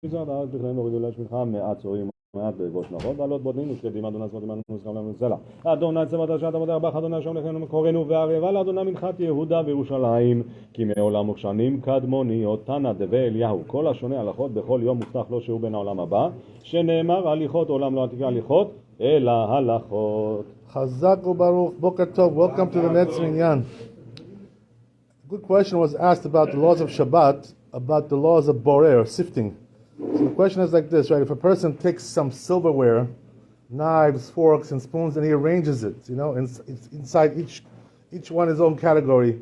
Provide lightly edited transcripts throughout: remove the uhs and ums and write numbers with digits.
Wizard has become a regular Shmicham, Atzoim, Bosh Nahod, Alot Bodin, Shkedim, Adonai Smotiman, Muslim Zela. Adonai Tzemata Shadamada, Adonai Shom Lechem, Korenu, Ve'areval, Adonai Minchat Yehuda, Yerushalayim, Ki me'olam ukshanim, Kadmoni, Otana, Deve Eliyahu, Kol HaShoneh Halachot, Bechol Yom Muftach Lo Shehu Ben HaOlam Haba, Shene'emar Halichot, Olam Lo Atika Halichot, Ela Halachot. Chazak u'Baruch, Boker Tov, welcome to the Netz Minyan. Good question was asked about the laws of Shabbat, about the laws of borer, sifting. So the question is like this, right? If a person takes some silverware, knives, forks, and spoons, and he arranges it, inside each one his own category,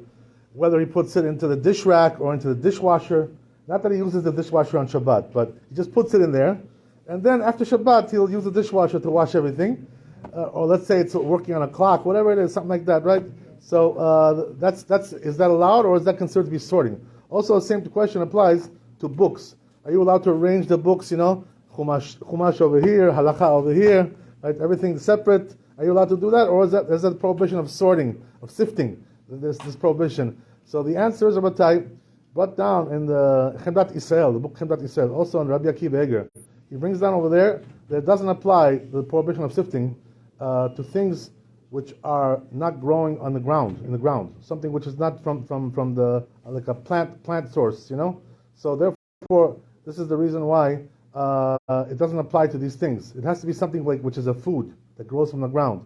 whether he puts it into the dish rack or into the dishwasher, not that he uses the dishwasher on Shabbat, but he just puts it in there, and then after Shabbat he'll use the dishwasher to wash everything, or let's say it's working on a clock, whatever it is, something like that, right? So that's is that allowed, or is that considered to be sorting? Also, the same question applies to books. Are you allowed to arrange the books, Chumash over here, Halacha over here, right? Everything separate. Are you allowed to do that, or is that a prohibition of sorting, of sifting? This prohibition. So the answer is Rabbi brought down in the Chemdat Israel, the book Chemdat Israel, also in Rabbi Akiva Eger. He brings down over there that it doesn't apply the prohibition of sifting to things which are not growing on the ground, in the ground, something which is not from the like a plant source, So therefore, this is the reason why it doesn't apply to these things. It has to be something like which is a food that grows from the ground.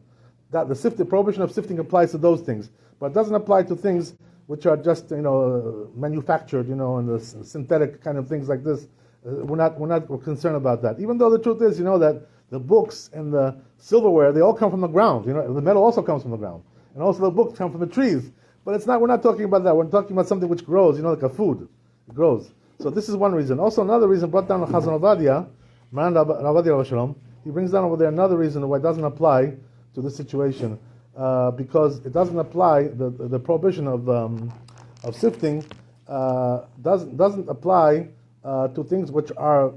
That the prohibition of sifting applies to those things, but it doesn't apply to things which are just manufactured, and the synthetic kind of things like this. We're not concerned about that. Even though the truth is, that the books and the silverware, they all come from the ground. The metal also comes from the ground, and also the books come from the trees. But it's not. We're not talking about that. We're talking about something which grows. Like a food, it grows. So this is one reason. Also another reason brought down Chazon Ovadia, Maran Rabbi Shalom. He brings down over there another reason why it doesn't apply to this situation, because it doesn't apply the prohibition of sifting doesn't apply to things which are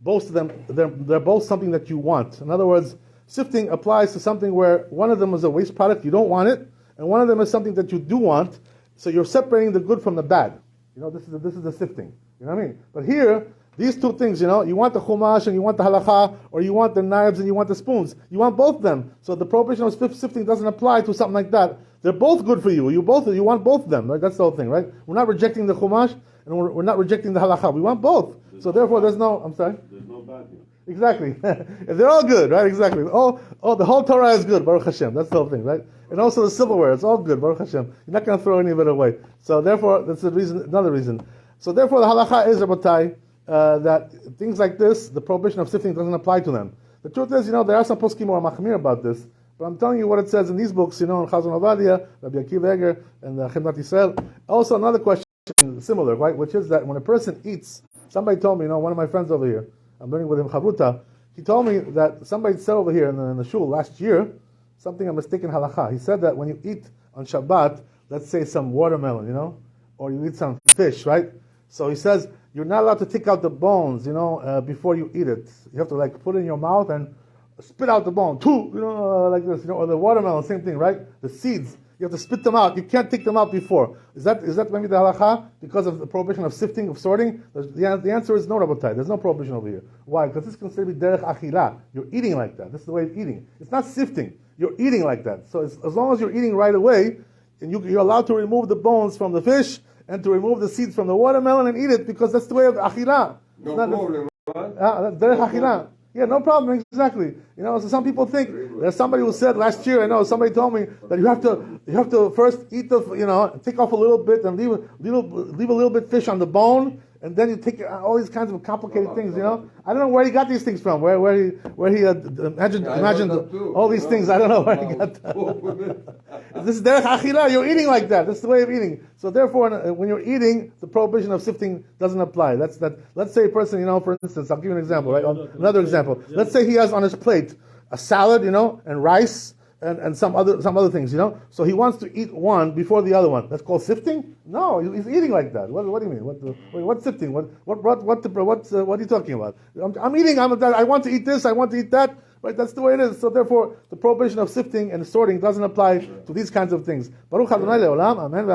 both of them. They're both something that you want. In other words, sifting applies to something where one of them is a waste product, you don't want it, and one of them is something that you do want. So you're separating the good from the bad. This is the sifting. You know what I mean? But here, these two things, you want the chumash and you want the halacha, or you want the knives and you want the spoons. You want both of them. So the prohibition of sifting doesn't apply to something like that. They're both good for you. You want both of them, right? That's the whole thing, right? We're not rejecting the chumash and we're not rejecting the halacha. We want both. So therefore, there's no. I'm sorry. There's no bad here. Exactly. They're all good, right? Exactly. Oh, the whole Torah is good, Baruch Hashem. That's the whole thing, right? And also the silverware, it's all good, Baruch Hashem. You're not going to throw any of it away. So therefore, that's the reason. Another reason. So therefore, the halacha is, Rabbi, that things like this, the prohibition of sifting doesn't apply to them. The truth is, there are some poskim or machmir about this, but I'm telling you what it says in these books, in Chazon Ovadia, Rabbi Akiva Eger, and Chemdat Israel. Also, another question similar, right? Which is that when a person eats, somebody told me, one of my friends over here, I'm learning with him Chavruta, he told me that somebody said over here in the shul last year, something, a mistaken halakha. He said that when you eat on Shabbat, let's say some watermelon, or you eat some fish, right? So he says, you're not allowed to take out the bones, before you eat it. You have to put it in your mouth and spit out the bone, like this, or the watermelon, same thing, right? The seeds, you have to spit them out. You can't take them out before. Is that maybe the halakha because of the prohibition of sifting, of sorting? The answer is no, Rabbi. There's no prohibition over here. Why? Because this is considered to be derech achila. You're eating like that. This is the way of eating. It's not sifting. You're eating like that. So as long as you're eating right away, and you're allowed to remove the bones from the fish and to remove the seeds from the watermelon and eat it, because that's the way of achila. No problem. That's derech achila. Yeah, no problem, exactly. So some people think, there's somebody who said last year, somebody told me that you have to first eat take off a little bit and leave a little bit fish on the bone, and then you take all these kinds of complicated things, I don't know where he got these things from, where he imagined all these things. I don't know where he got that. This is derech achila, you're eating like that. That's the way of eating. So therefore, when you're eating, the prohibition of sifting doesn't apply. Let's say a person, for instance, I'll give you an example, right? Another example. Let's say he has on his plate a salad, and rice, and some other things, So he wants to eat one before the other one. That's called sifting? No, he's eating like that. What do you mean? What's sifting? What are you talking about? I'm eating. I want to eat this. I want to eat that. Right? That's the way it is. So therefore, the prohibition of sifting and sorting doesn't apply to these kinds of things. Baruch Adonai le'olam. Amen.